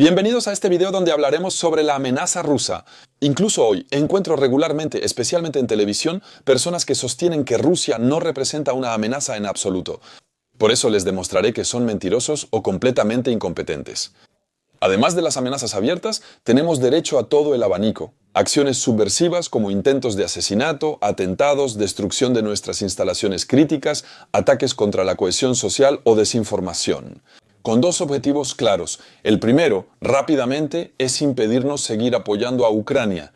Bienvenidos a este video donde hablaremos sobre la amenaza rusa. Incluso hoy encuentro regularmente, especialmente en televisión, personas que sostienen que Rusia no representa una amenaza en absoluto. Por eso les demostraré que son mentirosos o completamente incompetentes. Además de las amenazas abiertas, tenemos derecho a todo el abanico. Acciones subversivas como intentos de asesinato, atentados, destrucción de nuestras instalaciones críticas, ataques contra la cohesión social o desinformación. Con dos objetivos claros. El primero, rápidamente, es impedirnos seguir apoyando a Ucrania.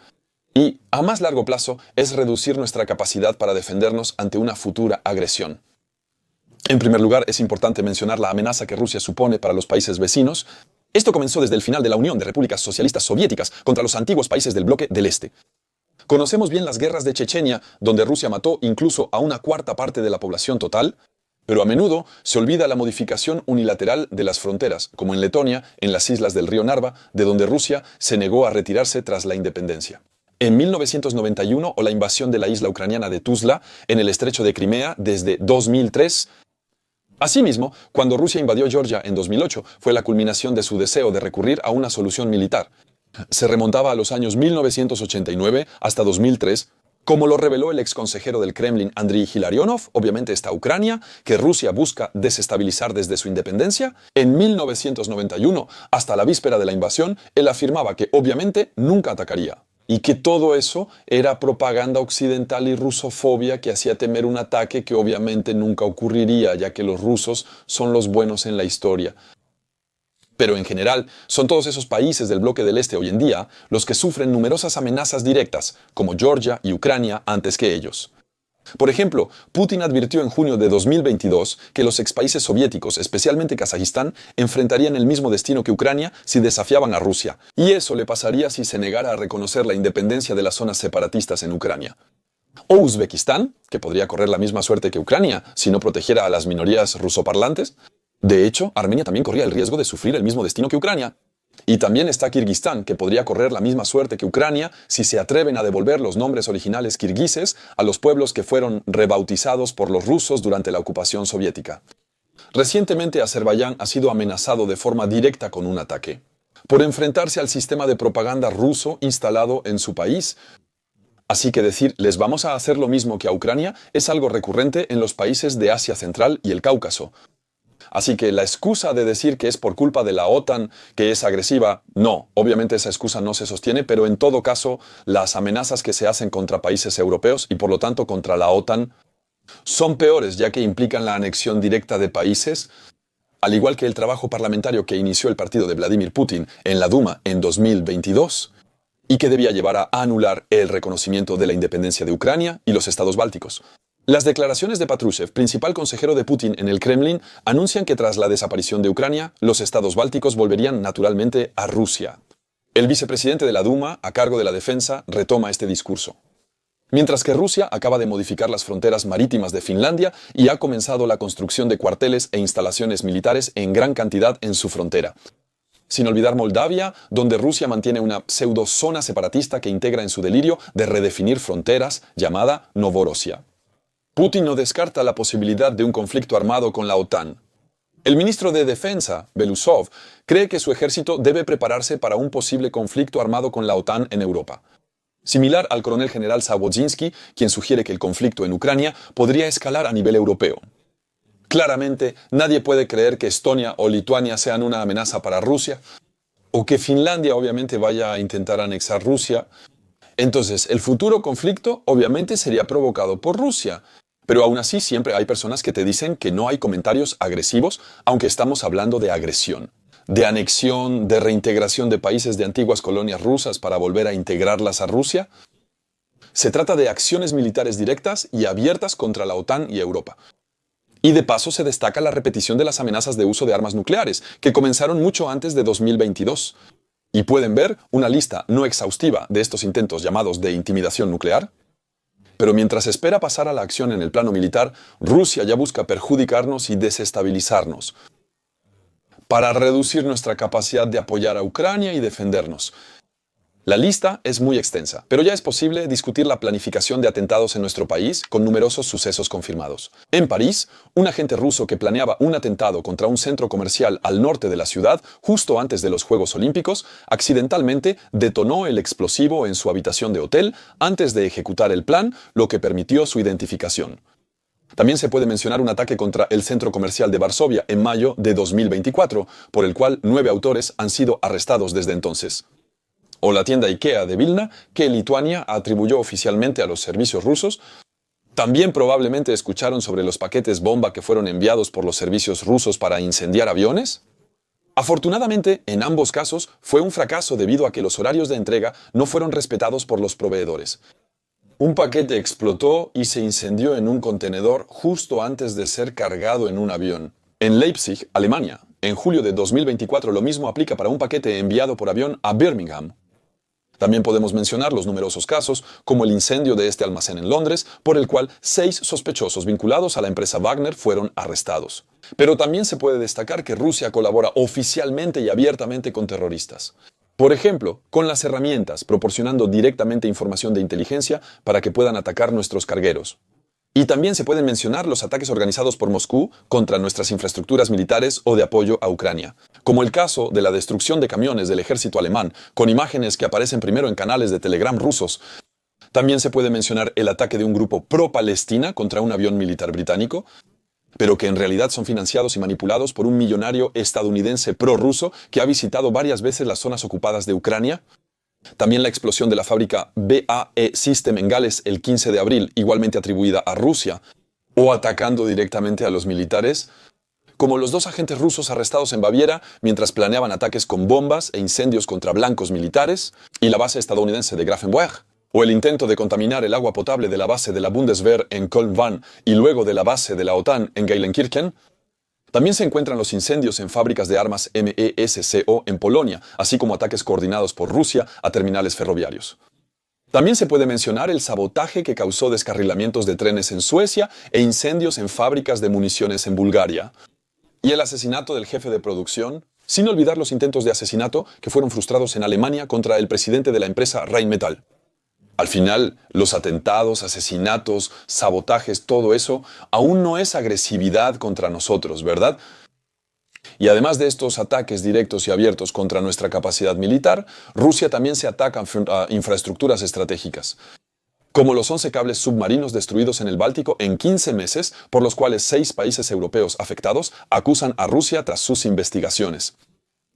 Y, a más largo plazo, es reducir nuestra capacidad para defendernos ante una futura agresión. En primer lugar, es importante mencionar la amenaza que Rusia supone para los países vecinos. Esto comenzó desde el final de la Unión de Repúblicas Socialistas Soviéticas contra los antiguos países del bloque del Este. Conocemos bien las guerras de Chechenia, donde Rusia mató incluso a una cuarta parte de la población total, pero a menudo se olvida la modificación unilateral de las fronteras, como en Letonia, en las islas del río Narva, de donde Rusia se negó a retirarse tras la independencia. En 1991, o la invasión de la isla ucraniana de Tuzla, en el estrecho de Crimea, desde 2003. Asimismo, cuando Rusia invadió Georgia en 2008, fue la culminación de su deseo de recurrir a una solución militar. Se remontaba a los años 1989 hasta 2003, como lo reveló el exconsejero del Kremlin, Andriy Hilarionov. Obviamente está Ucrania, que Rusia busca desestabilizar desde su independencia. En 1991, hasta la víspera de la invasión, él afirmaba que obviamente nunca atacaría. Y que todo eso era propaganda occidental y rusofobia que hacía temer un ataque que obviamente nunca ocurriría, ya que los rusos son los buenos en la historia. Pero en general, son todos esos países del bloque del Este hoy en día los que sufren numerosas amenazas directas, como Georgia y Ucrania antes que ellos. Por ejemplo, Putin advirtió en junio de 2022 que los expaíses soviéticos, especialmente Kazajistán, enfrentarían el mismo destino que Ucrania si desafiaban a Rusia, y eso le pasaría si se negara a reconocer la independencia de las zonas separatistas en Ucrania. O Uzbekistán, que podría correr la misma suerte que Ucrania si no protegiera a las minorías rusoparlantes. De hecho, Armenia también corría el riesgo de sufrir el mismo destino que Ucrania. Y también está Kirguistán, que podría correr la misma suerte que Ucrania si se atreven a devolver los nombres originales kirguises a los pueblos que fueron rebautizados por los rusos durante la ocupación soviética. Recientemente, Azerbaiyán ha sido amenazado de forma directa con un ataque, por enfrentarse al sistema de propaganda ruso instalado en su país. Así que decir, les vamos a hacer lo mismo que a Ucrania, es algo recurrente en los países de Asia Central y el Cáucaso. Así que la excusa de decir que es por culpa de la OTAN que es agresiva, no, obviamente esa excusa no se sostiene, pero en todo caso las amenazas que se hacen contra países europeos y por lo tanto contra la OTAN son peores, ya que implican la anexión directa de países, al igual que el trabajo parlamentario que inició el partido de Vladimir Putin en la Duma en 2022 y que debía llevar a anular el reconocimiento de la independencia de Ucrania y los estados bálticos. Las declaraciones de Patrushev, principal consejero de Putin en el Kremlin, anuncian que tras la desaparición de Ucrania, los estados bálticos volverían naturalmente a Rusia. El vicepresidente de la Duma, a cargo de la defensa, retoma este discurso. Mientras que Rusia acaba de modificar las fronteras marítimas de Finlandia y ha comenzado la construcción de cuarteles e instalaciones militares en gran cantidad en su frontera. Sin olvidar Moldavia, donde Rusia mantiene una pseudo-zona separatista que integra en su delirio de redefinir fronteras llamada Novorossiya. Putin no descarta la posibilidad de un conflicto armado con la OTAN. El ministro de Defensa, Belousov, cree que su ejército debe prepararse para un posible conflicto armado con la OTAN en Europa. Similar al coronel general Zabozinski, quien sugiere que el conflicto en Ucrania podría escalar a nivel europeo. Claramente, nadie puede creer que Estonia o Lituania sean una amenaza para Rusia, o que Finlandia obviamente vaya a intentar anexar Rusia. Entonces, el futuro conflicto obviamente sería provocado por Rusia. Pero aún así siempre hay personas que te dicen que no hay comentarios agresivos, aunque estamos hablando de agresión, de anexión, de reintegración de países de antiguas colonias rusas para volver a integrarlas a Rusia. Se trata de acciones militares directas y abiertas contra la OTAN y Europa. Y de paso se destaca la repetición de las amenazas de uso de armas nucleares, que comenzaron mucho antes de 2022. Y pueden ver una lista no exhaustiva de estos intentos llamados de intimidación nuclear. Pero mientras espera pasar a la acción en el plano militar, Rusia ya busca perjudicarnos y desestabilizarnos para reducir nuestra capacidad de apoyar a Ucrania y defendernos. La lista es muy extensa, pero ya es posible discutir la planificación de atentados en nuestro país con numerosos sucesos confirmados. En París, un agente ruso que planeaba un atentado contra un centro comercial al norte de la ciudad, justo antes de los Juegos Olímpicos, accidentalmente detonó el explosivo en su habitación de hotel antes de ejecutar el plan, lo que permitió su identificación. También se puede mencionar un ataque contra el centro comercial de Varsovia en mayo de 2024, por el cual 9 autores han sido arrestados desde entonces. O la tienda IKEA de Vilna, que Lituania atribuyó oficialmente a los servicios rusos. También probablemente escucharon sobre los paquetes bomba que fueron enviados por los servicios rusos para incendiar aviones. Afortunadamente, en ambos casos, fue un fracaso debido a que los horarios de entrega no fueron respetados por los proveedores. Un paquete explotó y se incendió en un contenedor justo antes de ser cargado en un avión. En Leipzig, Alemania, en julio de 2024, lo mismo aplica para un paquete enviado por avión a Birmingham. También podemos mencionar los numerosos casos, como el incendio de este almacén en Londres, por el cual 6 sospechosos vinculados a la empresa Wagner fueron arrestados. Pero también se puede destacar que Rusia colabora oficialmente y abiertamente con terroristas. Por ejemplo, con las herramientas, proporcionando directamente información de inteligencia para que puedan atacar nuestros cargueros. Y también se pueden mencionar los ataques organizados por Moscú contra nuestras infraestructuras militares o de apoyo a Ucrania, como el caso de la destrucción de camiones del ejército alemán, con imágenes que aparecen primero en canales de Telegram rusos. También se puede mencionar el ataque de un grupo pro-Palestina contra un avión militar británico, pero que en realidad son financiados y manipulados por un millonario estadounidense pro-ruso que ha visitado varias veces las zonas ocupadas de Ucrania. También la explosión de la fábrica BAE System en Gales el 15 de abril, igualmente atribuida a Rusia, o atacando directamente a los militares, como los 2 agentes rusos arrestados en Baviera mientras planeaban ataques con bombas e incendios contra blancos militares, y la base estadounidense de Grafenwoehr, o el intento de contaminar el agua potable de la base de la Bundeswehr en Köln-Wann y luego de la base de la OTAN en Geilenkirchen. También se encuentran los incendios en fábricas de armas MESCO en Polonia, así como ataques coordinados por Rusia a terminales ferroviarios. También se puede mencionar el sabotaje que causó descarrilamientos de trenes en Suecia e incendios en fábricas de municiones en Bulgaria. Y el asesinato del jefe de producción, sin olvidar los intentos de asesinato que fueron frustrados en Alemania contra el presidente de la empresa Rheinmetall. Al final, los atentados, asesinatos, sabotajes, todo eso, aún no es agresividad contra nosotros, ¿verdad? Y además de estos ataques directos y abiertos contra nuestra capacidad militar, Rusia también se ataca a infraestructuras estratégicas, como los 11 cables submarinos destruidos en el Báltico en 15 meses, por los cuales 6 países europeos afectados acusan a Rusia tras sus investigaciones.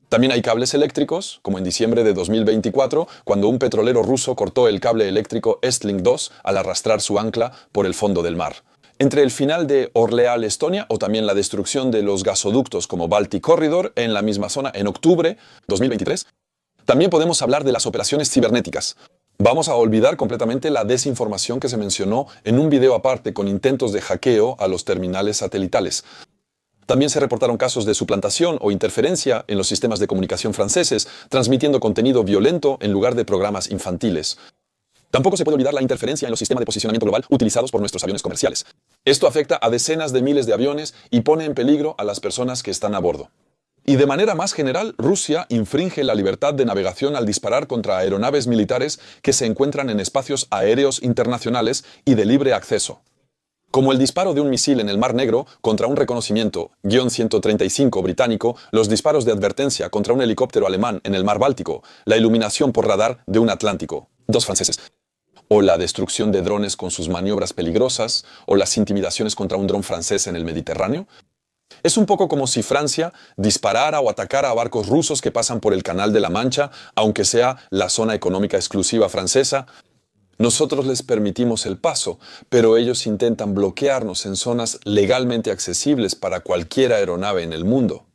También hay cables eléctricos, como en diciembre de 2024, cuando un petrolero ruso cortó el cable eléctrico Estlink 2 al arrastrar su ancla por el fondo del mar. Entre el final de Orleal, Estonia, o también la destrucción de los gasoductos como Baltic Corridor en la misma zona en octubre de 2023, también podemos hablar de las operaciones cibernéticas. Vamos a olvidar completamente la desinformación que se mencionó en un video aparte con intentos de hackeo a los terminales satelitales. También se reportaron casos de suplantación o interferencia en los sistemas de comunicación franceses, transmitiendo contenido violento en lugar de programas infantiles. Tampoco se puede olvidar la interferencia en los sistemas de posicionamiento global utilizados por nuestros aviones comerciales. Esto afecta a decenas de miles de aviones y pone en peligro a las personas que están a bordo. Y de manera más general, Rusia infringe la libertad de navegación al disparar contra aeronaves militares que se encuentran en espacios aéreos internacionales y de libre acceso, como el disparo de un misil en el Mar Negro contra un reconocimiento -135 británico, los disparos de advertencia contra un helicóptero alemán en el Mar Báltico, la iluminación por radar de un Atlántico, 2 franceses, o la destrucción de drones con sus maniobras peligrosas, o las intimidaciones contra un dron francés en el Mediterráneo. Es un poco como si Francia disparara o atacara a barcos rusos que pasan por el Canal de la Mancha, aunque sea la zona económica exclusiva francesa. Nosotros les permitimos el paso, pero ellos intentan bloquearnos en zonas legalmente accesibles para cualquier aeronave en el mundo.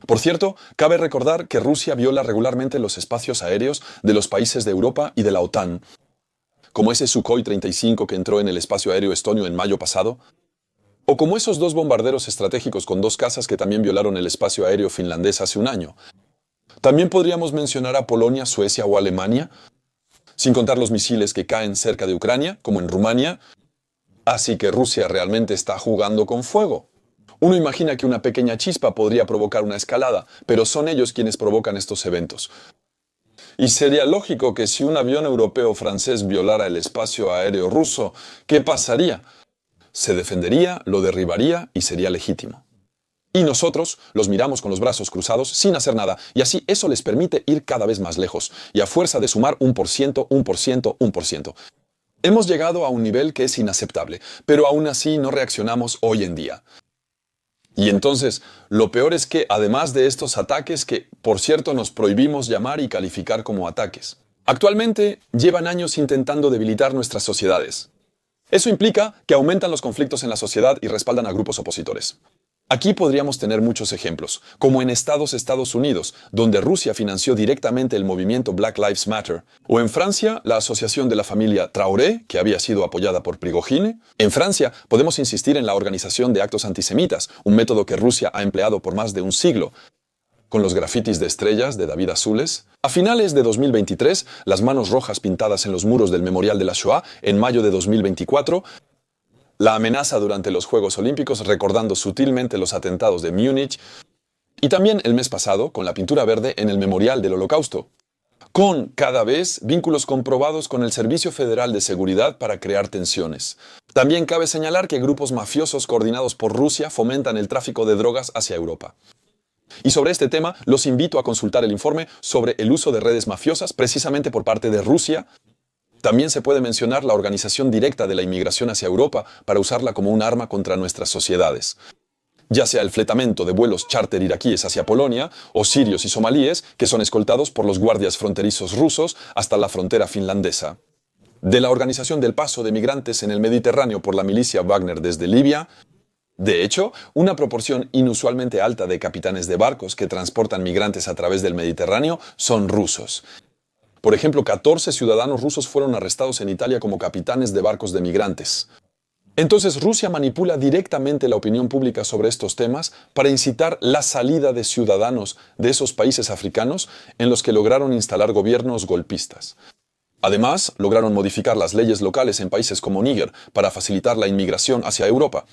Por cierto, cabe recordar que Rusia viola regularmente los espacios aéreos de los países de Europa y de la OTAN, como ese Sukhoi 35 que entró en el espacio aéreo estonio en mayo pasado, o como esos 2 bombarderos estratégicos con 2 cazas que también violaron el espacio aéreo finlandés hace un año. También podríamos mencionar a Polonia, Suecia o Alemania, sin contar los misiles que caen cerca de Ucrania, como en Rumania. Así que Rusia realmente está jugando con fuego. Uno imagina que una pequeña chispa podría provocar una escalada, pero son ellos quienes provocan estos eventos. Y sería lógico que si un avión europeo o francés violara el espacio aéreo ruso, ¿qué pasaría? Se defendería, lo derribaría y sería legítimo. Y nosotros los miramos con los brazos cruzados sin hacer nada, y así eso les permite ir cada vez más lejos, y a fuerza de sumar 1%, 1%, 1%. Hemos llegado a un nivel que es inaceptable, pero aún así no reaccionamos hoy en día. Y entonces, lo peor es que, además de estos ataques que, por cierto, nos prohibimos llamar y calificar como ataques, actualmente llevan años intentando debilitar nuestras sociedades. Eso implica que aumentan los conflictos en la sociedad y respaldan a grupos opositores. Aquí podríamos tener muchos ejemplos, como en Estados Unidos, donde Rusia financió directamente el movimiento Black Lives Matter, o en Francia, la asociación de la familia Traoré, que había sido apoyada por Prigogine. En Francia, podemos insistir en la organización de actos antisemitas, un método que Rusia ha empleado por más de un siglo, con los grafitis de estrellas de David Azules. A finales de 2023, las manos rojas pintadas en los muros del Memorial de la Shoah, en mayo de 2024, la amenaza durante los Juegos Olímpicos recordando sutilmente los atentados de Múnich, y también el mes pasado con la pintura verde en el Memorial del Holocausto, con cada vez vínculos comprobados con el Servicio Federal de Seguridad para crear tensiones. También cabe señalar que grupos mafiosos coordinados por Rusia fomentan el tráfico de drogas hacia Europa. Y sobre este tema, los invito a consultar el informe sobre el uso de redes mafiosas precisamente por parte de Rusia. También se puede mencionar la organización directa de la inmigración hacia Europa para usarla como un arma contra nuestras sociedades, ya sea el fletamento de vuelos charter iraquíes hacia Polonia o sirios y somalíes que son escoltados por los guardias fronterizos rusos hasta la frontera finlandesa, de la organización del paso de migrantes en el Mediterráneo por la milicia Wagner desde Libia. De hecho, una proporción inusualmente alta de capitanes de barcos que transportan migrantes a través del Mediterráneo son rusos. Por ejemplo, 14 ciudadanos rusos fueron arrestados en Italia como capitanes de barcos de migrantes. Entonces, Rusia manipula directamente la opinión pública sobre estos temas para incitar la salida de ciudadanos de esos países africanos en los que lograron instalar gobiernos golpistas. Además, lograron modificar las leyes locales en países como Níger para facilitar la inmigración hacia Europa.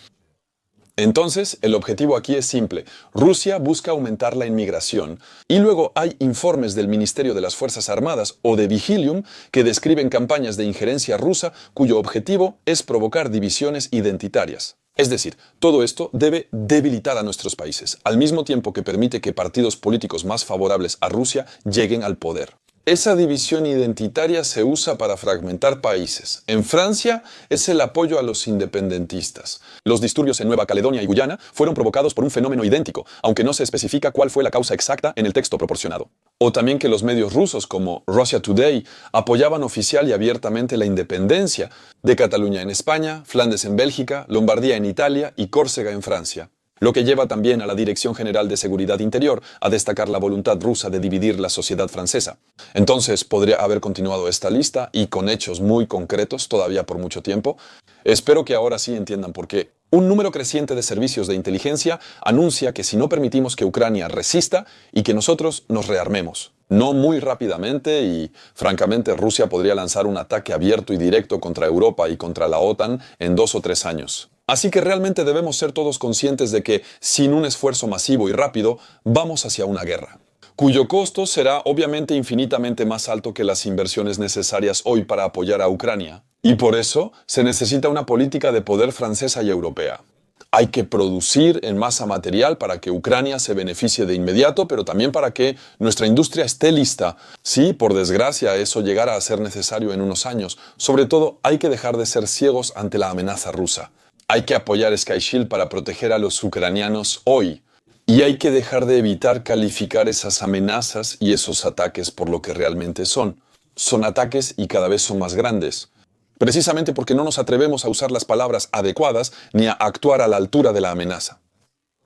Entonces, el objetivo aquí es simple. Rusia busca aumentar la inmigración. Y luego hay informes del Ministerio de las Fuerzas Armadas o de Vigilium que describen campañas de injerencia rusa cuyo objetivo es provocar divisiones identitarias. Es decir, todo esto debe debilitar a nuestros países, al mismo tiempo que permite que partidos políticos más favorables a Rusia lleguen al poder. Esa división identitaria se usa para fragmentar países. En Francia es el apoyo a los independentistas. Los disturbios en Nueva Caledonia y Guyana fueron provocados por un fenómeno idéntico, aunque no se especifica cuál fue la causa exacta en el texto proporcionado. O también que los medios rusos como Russia Today apoyaban oficial y abiertamente la independencia de Cataluña en España, Flandes en Bélgica, Lombardía en Italia y Córcega en Francia. Lo que lleva también a la Dirección General de Seguridad Interior a destacar la voluntad rusa de dividir la sociedad francesa. Entonces podría haber continuado esta lista y con hechos muy concretos todavía por mucho tiempo. Espero que ahora sí entiendan por qué. Un número creciente de servicios de inteligencia anuncia que si no permitimos que Ucrania resista y que nosotros nos rearmemos. No muy rápidamente y, francamente, Rusia podría lanzar un ataque abierto y directo contra Europa y contra la OTAN en 2 o 3 años. Así que realmente debemos ser todos conscientes de que, sin un esfuerzo masivo y rápido, vamos hacia una guerra, cuyo costo será obviamente infinitamente más alto que las inversiones necesarias hoy para apoyar a Ucrania. Y por eso se necesita una política de poder francesa y europea. Hay que producir en masa material para que Ucrania se beneficie de inmediato, pero también para que nuestra industria esté lista. Si, por desgracia, eso llegara a ser necesario en unos años. Sobre todo, hay que dejar de ser ciegos ante la amenaza rusa. Hay que apoyar Sky Shield para proteger a los ucranianos hoy. Y hay que dejar de evitar calificar esas amenazas y esos ataques por lo que realmente son. Son ataques y cada vez son más grandes. Precisamente porque no nos atrevemos a usar las palabras adecuadas ni a actuar a la altura de la amenaza.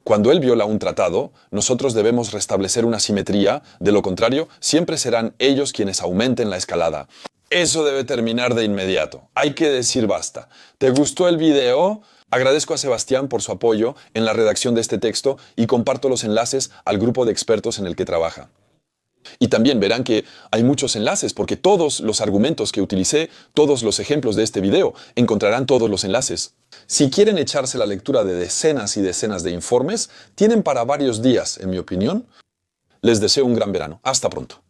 Cuando él viola un tratado, nosotros debemos restablecer una simetría, de lo contrario, siempre serán ellos quienes aumenten la escalada. Eso debe terminar de inmediato. Hay que decir basta. ¿Te gustó el video? Agradezco a Sebastián por su apoyo en la redacción de este texto y comparto los enlaces al grupo de expertos en el que trabaja. Y también verán que hay muchos enlaces porque todos los argumentos que utilicé, todos los ejemplos de este video, encontrarán todos los enlaces. Si quieren echarse la lectura de decenas y decenas de informes, tienen para varios días, en mi opinión. Les deseo un gran verano. Hasta pronto.